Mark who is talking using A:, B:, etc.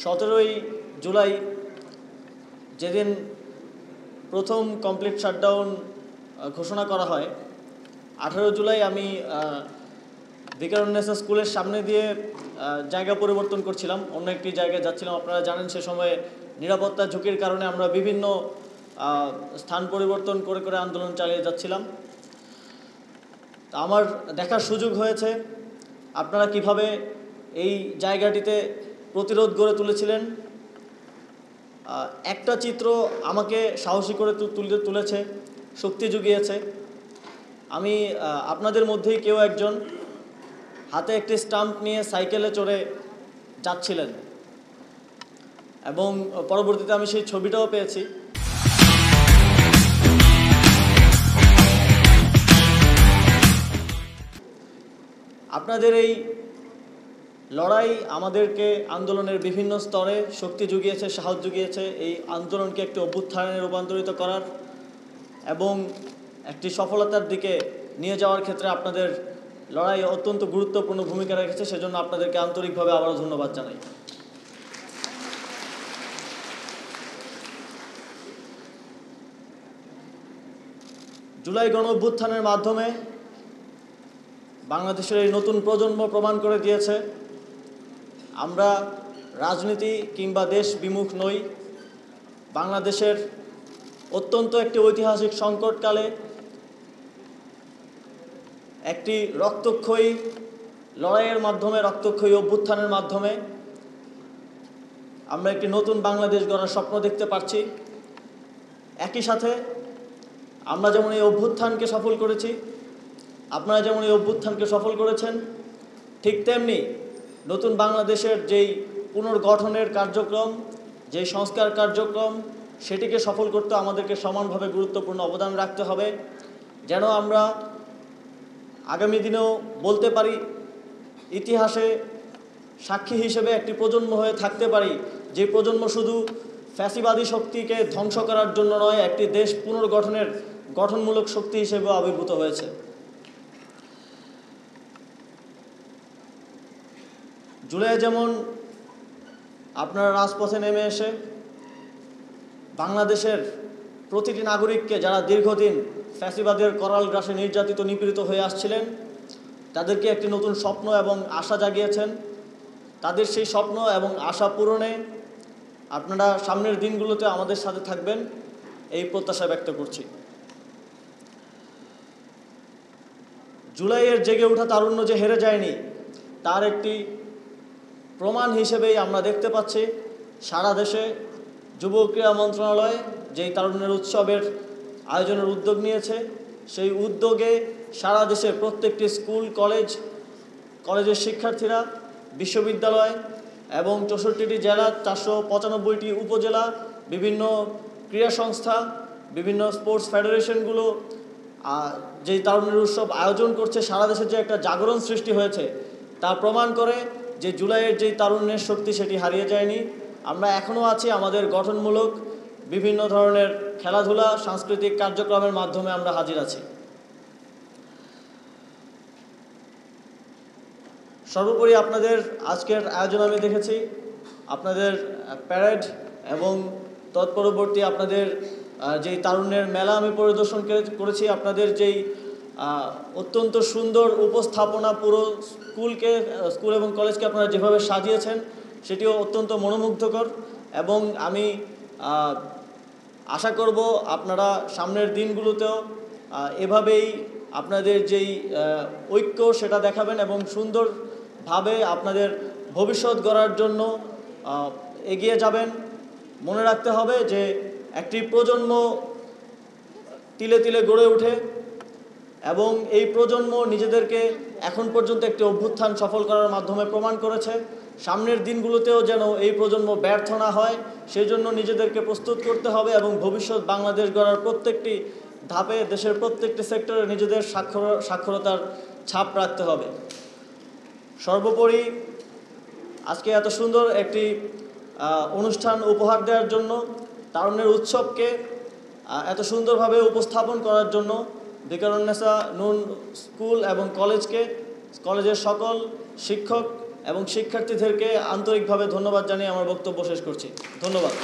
A: 17ই জুলাই যেদিন প্রথম complete shutdown ঘোষণা করা হয়, 18 জুলাই আমি ভিকারুন্নেসা স্কুলের সামনে দিয়ে জায়গা পরিবর্তন করছিলাম, অন্য একটি জায়গায় যাচ্ছিলাম। আপনারা জানেন সে সময়ে নিরাপত্তা ঝুঁকির কারণে আমরা বিভিন্ন স্থান পরিবর্তন করে করে আন্দোলন চালিয়ে যাচ্ছিলাম। আমার দেখার সুযোগ হয়েছে আপনারা কিভাবে এই জায়গাটিতে প্রতিরোধ গড়ে তুলেছিলেন। একটা চিত্র আমাকে সাহসী করে তুলেছে, শক্তি জুগিয়েছে। আমি আপনাদের মধ্যেই কেউ একজন হাতে একটি স্টাম্প নিয়ে সাইকেলে চড়ে যাচ্ছিলেন এবং পরবর্তীতে আমি সেই ছবিটাও পেয়েছি। আপনাদের এই লড়াই আমাদেরকে আন্দোলনের বিভিন্ন স্তরে শক্তি জুগিয়েছে, সাহস জুগিয়েছে এই আন্দোলনকে একটি অভ্যুত্থানে রূপান্তরিত করার এবং একটি সফলতার দিকে নিয়ে যাওয়ার ক্ষেত্রে আপনাদের লড়াই অত্যন্ত গুরুত্বপূর্ণ ভূমিকা রেখেছে। সেজন্য আপনাদেরকে আন্তরিকভাবে আবারও ধন্যবাদ জানাই। জুলাই গণ অভ্যুত্থানের মাধ্যমে বাংলাদেশের এই নতুন প্রজন্ম প্রমাণ করে দিয়েছে আমরা রাজনীতি কিংবা দেশ বিমুখ নই। বাংলাদেশের অত্যন্ত একটি ঐতিহাসিক সংকটকালে একটি রক্তক্ষয়ী লড়াইয়ের মাধ্যমে, রক্তক্ষয়ী অভ্যুত্থানের মাধ্যমে আমরা একটি নতুন বাংলাদেশ গড়ার স্বপ্ন দেখতে পাচ্ছি। একই সাথে আমরা যেমন এই অভ্যুত্থানকে সফল করেছি, আপনারা যেমন এই অভ্যুত্থানকে সফল করেছেন, ঠিক তেমনি নতুন বাংলাদেশের যেই পুনর্গঠনের কার্যক্রম, যেই সংস্কার কার্যক্রম, সেটিকে সফল করতে আমাদেরকে সমানভাবে গুরুত্বপূর্ণ অবদান রাখতে হবে, যেন আমরা আগামী দিনেও বলতে পারি, ইতিহাসে সাক্ষী হিসেবে একটি প্রজন্ম হয়ে থাকতে পারি, যে প্রজন্ম শুধু ফ্যাসিবাদী শক্তিকে ধ্বংস করার জন্য নয়, একটি দেশ পুনর্গঠনের গঠনমূলক শক্তি হিসেবেও আবির্ভূত হয়েছে। জুলাই যেমন আপনারা রাজপথে নেমে এসে বাংলাদেশের প্রতিটি নাগরিককে, যারা দীর্ঘদিন ফ্যাসিবাদের করাল গ্রাসে নির্যাতিত নিপীড়িত হয়ে আসছিলেন, তাদেরকে একটি নতুন স্বপ্ন এবং আশা জাগিয়েছেন। তাদের সেই স্বপ্ন এবং আশা পূরণে আপনারা সামনের দিনগুলোতে আমাদের সাথে থাকবেন, এই প্রত্যাশা ব্যক্ত করছি। জুলাইয়ের জেগে ওঠা তারুণ্য যে হেরে যায়নি, তার একটি প্রমাণ হিসেবেই আমরা দেখতে পাচ্ছি সারা দেশে যুব ক্রীড়া মন্ত্রণালয় যেই তারুণ্যের উৎসবের আয়োজনের উদ্যোগ নিয়েছে, সেই উদ্যোগে সারা দেশে প্রত্যেকটি স্কুল, কলেজের শিক্ষার্থীরা, বিশ্ববিদ্যালয় এবং 64টি জেলা, 495টি উপজেলা, বিভিন্ন ক্রীড়া সংস্থা, বিভিন্ন স্পোর্টস ফেডারেশনগুলো যেই তারুণ্যের উৎসব আয়োজন করছে, সারা দেশে যে একটা জাগরণ সৃষ্টি হয়েছে তা প্রমাণ করে যে জুলাইয়ের যেই তারুণ্যের শক্তি সেটি হারিয়ে যায়নি। আমরা এখনও আছি, আমাদের গঠনমূলক বিভিন্ন ধরনের খেলাধুলা, সাংস্কৃতিক কার্যক্রমের মাধ্যমে আমরা হাজির আছি। সর্বোপরি আপনাদের আজকের আয়োজন আমি দেখেছি, আপনাদের প্যারেড এবং তৎপরবর্তী আপনাদের যেই তারুণ্যের মেলা আমি পরিদর্শন করেছি, আপনাদের যেই অত্যন্ত সুন্দর উপস্থাপনা, পুরো স্কুল এবং কলেজকে আপনারা যেভাবে সাজিয়েছেন সেটিও অত্যন্ত মনোমুগ্ধকর এবং আমি আশা করব আপনারা সামনের দিনগুলোতেও এভাবেই আপনাদের যেই ঐক্য সেটা দেখাবেন এবং সুন্দরভাবে আপনাদের ভবিষ্যৎ গড়ার জন্য এগিয়ে যাবেন। মনে রাখতে হবে যে একটি প্রজন্ম তিলে তিলে গড়ে ওঠে এবং এই প্রজন্ম নিজেদেরকে এখন পর্যন্ত একটি অভ্যুত্থান সফল করার মাধ্যমে প্রমাণ করেছে। সামনের দিনগুলোতেও যেন এই প্রজন্ম ব্যর্থ না হয়, সেই জন্য নিজেদেরকে প্রস্তুত করতে হবে এবং ভবিষ্যৎ বাংলাদেশ গড়ার প্রত্যেকটি ধাপে, দেশের প্রত্যেকটি সেক্টরে নিজেদের সাক্ষরতার ছাপ রাখতে হবে। সর্বোপরি আজকে এত সুন্দর একটি অনুষ্ঠান উপহার দেওয়ার জন্য, তারুণ্যের উৎসবকে এত সুন্দরভাবে উপস্থাপন করার জন্য ভিকারুন্নেসা নূন স্কুল এবং কলেজের সকল শিক্ষক এবং শিক্ষার্থীদেরকে আন্তরিকভাবে ধন্যবাদ জানিয়ে আমার বক্তব্য শেষ করছি। ধন্যবাদ।